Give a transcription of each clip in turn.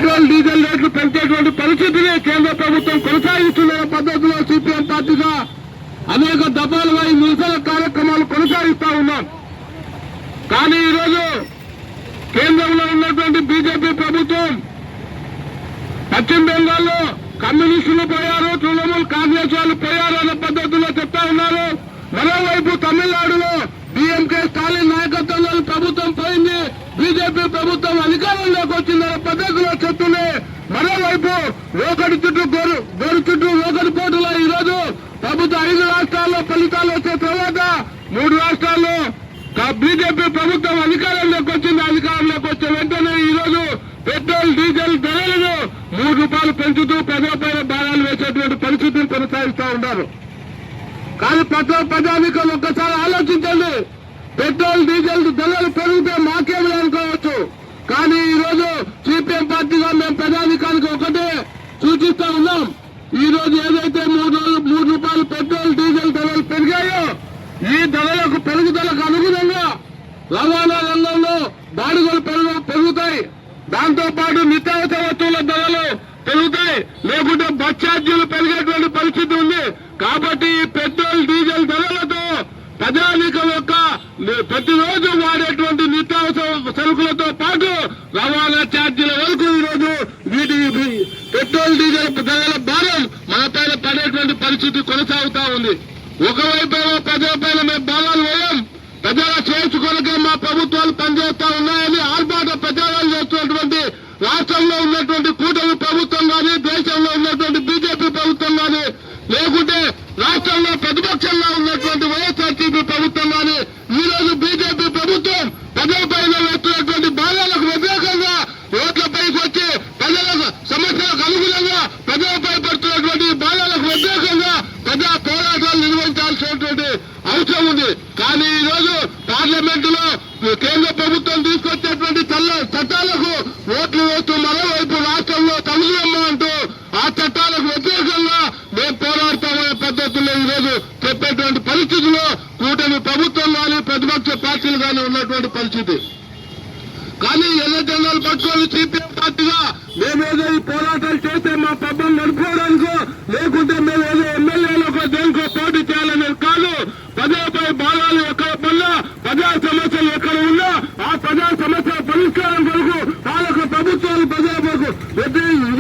Petrol diesel రేట్లు పెంచేటువంటి పరిస్థితిని కేంద్ర ప్రభుత్వం కొనసాగిస్తున్న పద్ధతిలో సిపిఎం పార్టీగా అనేక దఫాలుగా ఈ నిరసన కార్యక్రమాలు కొనసాగిస్తా ఉన్నాం. కానీ ఈరోజు కేంద్రంలో ఉన్నటువంటి బీజేపీ ప్రభుత్వం పశ్చిమ బెంగాల్లో కమ్యూనిస్టులు పోయారు, తృణమూల్ కాంగ్రెస్ వాళ్ళు పోయారు అనే పద్ధతిలో చెప్తా ఉన్నారు. మరోవైపు తమిళనాడులో డిఎంకే స్టాలిన్ నాయకత్వంలో ప్రభుత్వం పోయింది, బీజేపీ ప్రభుత్వం అధికారంలోకి వచ్చిందనే పద్ధతిలో చెప్తుంది. మరోవైపు ఒకటి చుట్టూ గోరు చుట్టూ ఒకటి పోటులో ఈరోజు ప్రభుత్వ 5 రాష్ట్రాల్లో ఫలితాలు వచ్చే తర్వాత 3 రాష్ట్రాల్లో బీజేపీ ప్రభుత్వం అధికారంలోకి వచ్చింది. అధికారంలోకి వచ్చే వెంటనే ఈరోజు పెట్రోల్ డీజిల్ ధరలను ₹3 పెంచుతూ ప్రజలపైన భారాలు వేసేటువంటి పరిస్థితిని కొనసాగిస్తా ఉన్నారు. కానీ ప్రజానికం ఒక్కసారి ఆలోచించండి. పెట్రోల్ డీజిల్ ధరలు పెరిగితే మాకేమి అనుకోవచ్చు, కానీ ఈరోజు సిపిఎం పార్టీగా మేము ప్రజానికానికి ఒకటే సూచిస్తా ఉన్నాం. ఈ రోజు ఏదైతే ₹3 పెట్రోల్ డీజిల్ ధరలు పెరిగాయో ఈ ధరలకు పెరుగుదలకు అనుగుణంగా రవాణా రంగంలో బాడుగలు పెరుగుతాయి, దాంతో పాటు నిత్యావసర వస్తువుల ధరలు పెరుగుతాయి, లేకుంటే బస్ ఛార్జీలు పెరిగేటువంటి పరిస్థితి ఉంది. కాబట్టి ఈ పెట్రోల్ డీజిల్ ధరలతో ప్రజానీకం యొక్క ప్రతిరోజు వాడేటువంటి నిత్యావసర సరుకులతో పాటు రవాణా ఛార్జీల వరకు ఈరోజు వీటి పెట్రోల్ డీజిల్ ధరల భారం మనపైన పడేటువంటి పరిస్థితి కొనసాగుతా ఉంది. ఒకవైపేమో ప్రజలపైన మేము భారాలు వేయం, ప్రజల స్వేచ్ఛ కొరకే మా ప్రభుత్వాలు పనిచేస్తా ఉన్నాయని ఆర్భాట ప్రచారాలు చేస్తున్నటువంటి రాష్ట్రంలో ఉన్నటువంటి కూటమి ప్రభుత్వం కానీ, దేశంలో ఉన్నటువంటి బీజేపీ ప్రభుత్వం కానీ, లేకుంటే రాష్ట్రంలో ప్రతిపక్షంగా ఉన్నటువంటి వైఎస్ఆర్సీపీ ప్రభుత్వం కానీ, ఈ రోజు బీజేపీ ప్రభుత్వం ప్రజలపైన వేస్తున్నటువంటి భారాలకు వ్యతిరేకంగా రోడ్లపైకి వచ్చి ప్రజలకు సమస్యలకు అనుగుణంగా ప్రజలపై పడుతున్నటువంటి భారాలకు వ్యతిరేకంగా ప్రజా పోరాటాలు నిర్వహించాల్సినటువంటి అవసరం ఉంది. కానీ ఈ రోజు పార్లమెంటులో కేంద్ర ప్రభుత్వం తీసుకొచ్చేటువంటి చట్టాలకు ఓట్లు వేస్తూ మరోవైపు రాష్ట్రంలో తగులమ్మ అంటూ ఆ చట్టాలకు వ్యతిరేకంగా మేము పోరాడతామనే పద్ధతుల్లో ఈరోజు చెప్పేటువంటి పరిస్థితిలో కూటమి ప్రభుత్వం కానీ ప్రతిపక్ష పార్టీలు కానీ ఉన్నటువంటి పరిస్థితి. కానీ ఎర్ర జెండాలు పట్టుకొని సిపిఎం పార్టీగా మేమేదో ఈ పోరాటాలు చేస్తే మా పబ్బం నడుపుకోవడానికో లేకుంటే మేమేదో ఎమ్మెల్యేలకు దేనికో పోటీ చేయాలనేది కాదు. ప్రజలపై భారాలు ఎక్కడ పడినా, ప్రజా సమస్యలు ఎక్కడ ఉన్నా ఆ ప్రజా సమస్యల పరిష్కారం కొరకు పాలక ప్రభుత్వాలు ప్రజల కొరకు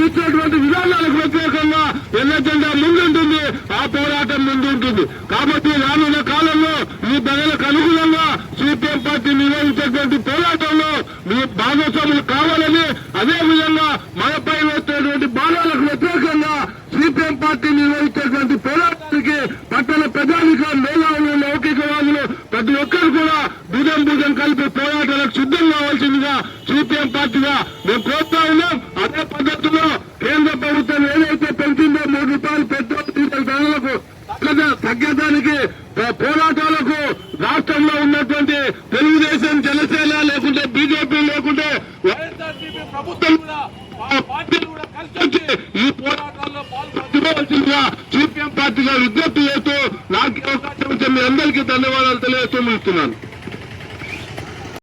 ఇచ్చేటువంటి విధానాలకు వ్యతిరేకంగా ఎర్ర జెండా ముందుంటుంది, ఆ పోరాటం ముందుంటుంది. కాబట్టి రానున్న కాలంలో ఈ ధరలకు అనుగుణంగా సిపిఎం పార్టీ నిర్వహించేటువంటి పోరాటంలో మీ భాగస్వాములు కావాలని, అదేవిధంగా మనపై వేసేటువంటి భారాలకు వ్యతిరేకంగా సిపిఎం పార్టీ నిర్వహించేటువంటి పోరాటానికి పట్టణ ప్రజానికం, మేధావులు, లౌకికవాదులు ప్రతి ఒక్కరు కూడా భుజం కలిపి పోరాటాలకు సిద్ధం కావాల్సిందిగా సిపిఎం పార్టీగా మేము కోరుతా ఉన్నాం. అదే పద్ధతిలో కేంద్ర ప్రభుత్వం ఏదైతే పెంచిందో ₹3 పెట్రోల్ డీజిల్ ధరలకు తగ్గడానికి పోరాటాలకు రాష్ట్రంలో ఉన్నటువంటి తెలుగుదేశం, జనసేన లేకుంటే బీజేపీ లేకుంటే వైఎస్ఆర్సీపీ ప్రభుత్వం కూడా పార్టీలు కూడా కలిసి వచ్చి ఈ పోరాటాల్లో పాల్గొనవలసిందిగా సిపిఎం పార్టీగా విజ్ఞప్తి చేస్తూ నాకు అవకాశం ఇచ్చే మీ అందరికీ ధన్యవాదాలు తెలియజేస్తూ ముగిస్తున్నాను.